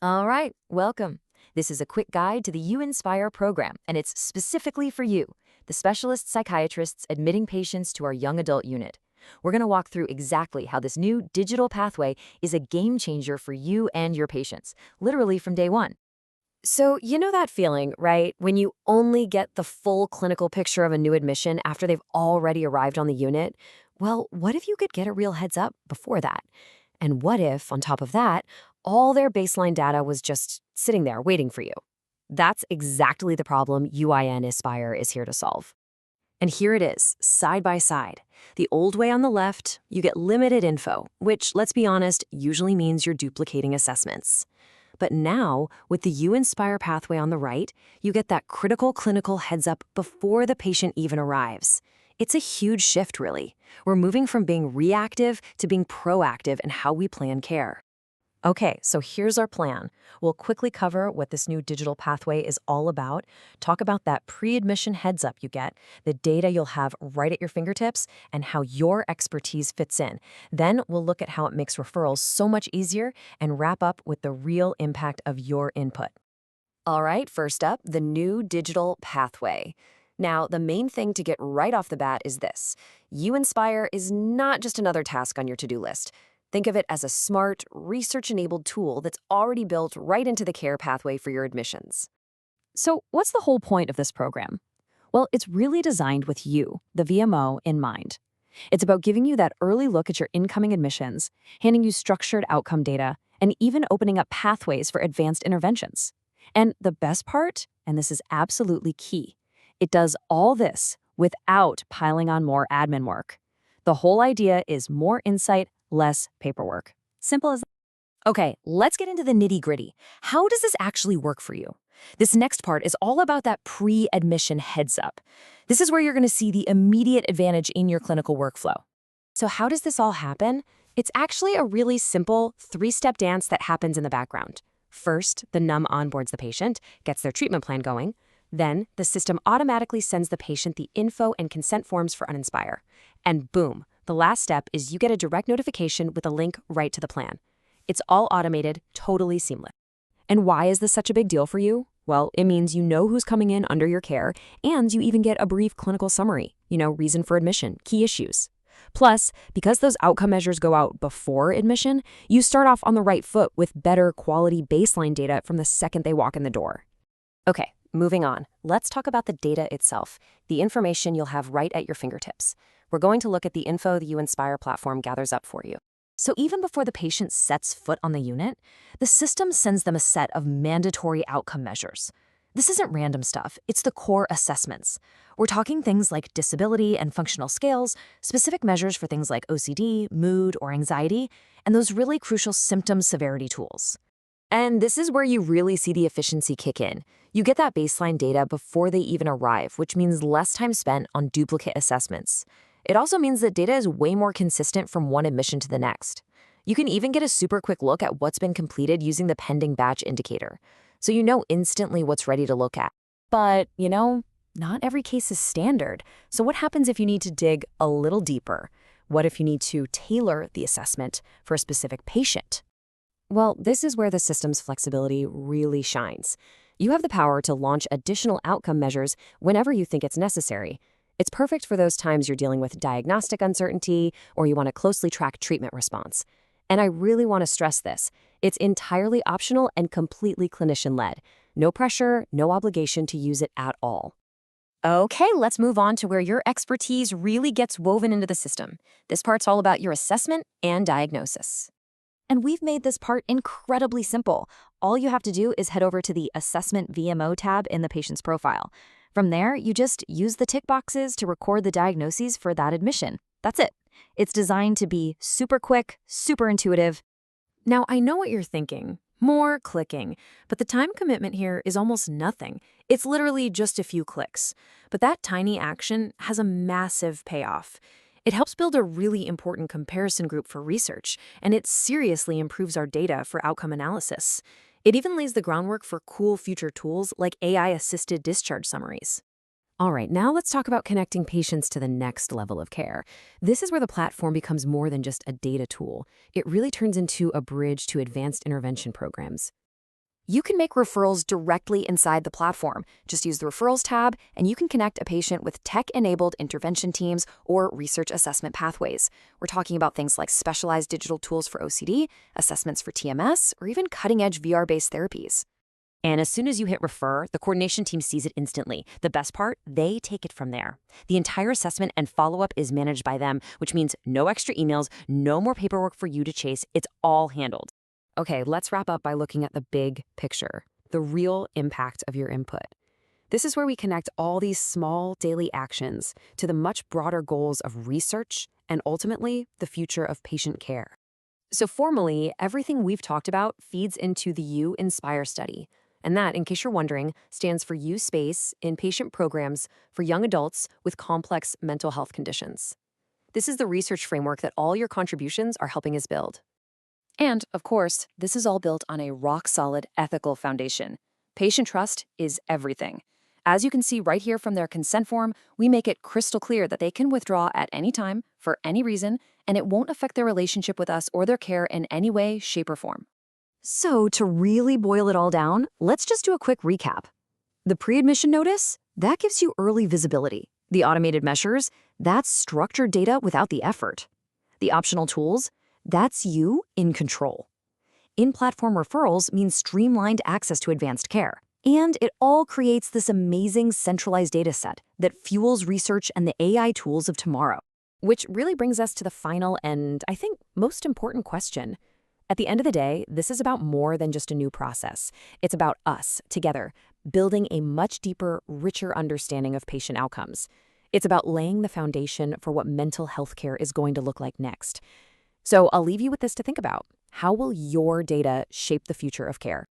All right, welcome. This is a quick guide to the uINSPIRE program, and it's specifically for you, the specialist psychiatrists admitting patients to our young adult unit. We're going to walk through exactly how this new digital pathway is a game changer for you and your patients, literally from day one. So, you know that feeling, right? When you only get the full clinical picture of a new admission after they've already arrived on the unit? Well, what if you could get a real heads up before that? And what if, on top of that, all their baseline data was just sitting there waiting for you? That's exactly the problem uINSPIRE is here to solve. And here it is, side by side. The old way on the left, you get limited info, which, let's be honest, usually means you're duplicating assessments. But now, with the uINSPIRE pathway on the right, you get that critical clinical heads up before the patient even arrives. It's a huge shift, really. We're moving from being reactive to being proactive in how we plan care. Okay, so here's our plan. We'll quickly cover what this new digital pathway is all about, talk about that pre-admission heads up you get, the data you'll have right at your fingertips, and how your expertise fits in. Then we'll look at how it makes referrals so much easier and wrap up with the real impact of your input. All right, first up, the new digital pathway. Now, the main thing to get right off the bat is this. uINSPIRE is not just another task on your to-do list. Think of it as a smart, research-enabled tool that's already built right into the care pathway for your admissions. So what's the whole point of this program? Well, it's really designed with you, the VMO, in mind. It's about giving you that early look at your incoming admissions, handing you structured outcome data, and even opening up pathways for advanced interventions. And the best part, and this is absolutely key, it does all this without piling on more admin work. The whole idea is more insight, less paperwork. Simple as that. Okay, let's get into the nitty-gritty. How does this actually work for you? This next part is all about that pre-admission heads up. This is where you're going to see the immediate advantage in your clinical workflow. So how does this all happen? It's actually a really simple three-step dance that happens in the background. First, the NUM onboards the patient, gets their treatment plan going. Then, the system automatically sends the patient the info and consent forms for uINSPIRE. And boom, the last step is you get a direct notification with a link right to the plan. It's all automated, totally seamless. And why is this such a big deal for you? Well, it means you know who's coming in under your care, and you even get a brief clinical summary, reason for admission, key issues. Plus, because those outcome measures go out before admission, you start off on the right foot with better quality baseline data from the second they walk in the door. Okay, moving on. Let's talk about the data itself, the information you'll have right at your fingertips. We're going to look at the info the uINSPIRE platform gathers up for you. So even before the patient sets foot on the unit, the system sends them a set of mandatory outcome measures. This isn't random stuff, it's the core assessments. We're talking things like disability and functional scales, specific measures for things like OCD, mood, or anxiety, and those really crucial symptom severity tools. And this is where you really see the efficiency kick in. You get that baseline data before they even arrive, which means less time spent on duplicate assessments. It also means that data is way more consistent from one admission to the next. You can even get a super quick look at what's been completed using the pending batch indicator, so you know instantly what's ready to look at. But, not every case is standard. So what happens if you need to dig a little deeper? What if you need to tailor the assessment for a specific patient? Well, this is where the system's flexibility really shines. You have the power to launch additional outcome measures whenever you think it's necessary. It's perfect for those times you're dealing with diagnostic uncertainty or you want to closely track treatment response. And I really want to stress this. It's entirely optional and completely clinician-led. No pressure, no obligation to use it at all. Okay, let's move on to where your expertise really gets woven into the system. This part's all about your assessment and diagnosis. And we've made this part incredibly simple. All you have to do is head over to the Assessment VMO tab in the patient's profile. From there, you just use the tick boxes to record the diagnoses for that admission. That's it. It's designed to be super quick, super intuitive. Now, I know what you're thinking. More clicking. But the time commitment here is almost nothing. It's literally just a few clicks. But that tiny action has a massive payoff. It helps build a really important comparison group for research, and it seriously improves our data for outcome analysis. It even lays the groundwork for cool future tools like AI-assisted discharge summaries. All right, now let's talk about connecting patients to the next level of care. This is where the platform becomes more than just a data tool. It really turns into a bridge to advanced intervention programs. You can make referrals directly inside the platform. Just use the Referrals tab, and you can connect a patient with tech-enabled intervention teams or research assessment pathways. We're talking about things like specialized digital tools for OCD, assessments for TMS, or even cutting-edge VR-based therapies. And as soon as you hit refer, the coordination team sees it instantly. The best part, they take it from there. The entire assessment and follow-up is managed by them, which means no extra emails, no more paperwork for you to chase. It's all handled. Okay, let's wrap up by looking at the big picture, the real impact of your input. This is where we connect all these small daily actions to the much broader goals of research and ultimately the future of patient care. So formally, everything we've talked about feeds into the uINSPIRE study. And that, in case you're wondering, stands for uSpace in patient programs for young adults with complex mental health conditions. This is the research framework that all your contributions are helping us build. And, of course, this is all built on a rock-solid ethical foundation. Patient trust is everything. As you can see right here from their consent form, we make it crystal clear that they can withdraw at any time, for any reason, and it won't affect their relationship with us or their care in any way, shape, or form. So, to really boil it all down, let's just do a quick recap. The pre-admission notice, that gives you early visibility. The automated measures, that's structured data without the effort. The optional tools, that's you in control. In-platform referrals means streamlined access to advanced care. And it all creates this amazing centralized data set that fuels research and the AI tools of tomorrow. Which really brings us to the final and, I think, most important question. At the end of the day, this is about more than just a new process. It's about us, together, building a much deeper, richer understanding of patient outcomes. It's about laying the foundation for what mental health care is going to look like next. So I'll leave you with this to think about. How will your data shape the future of care?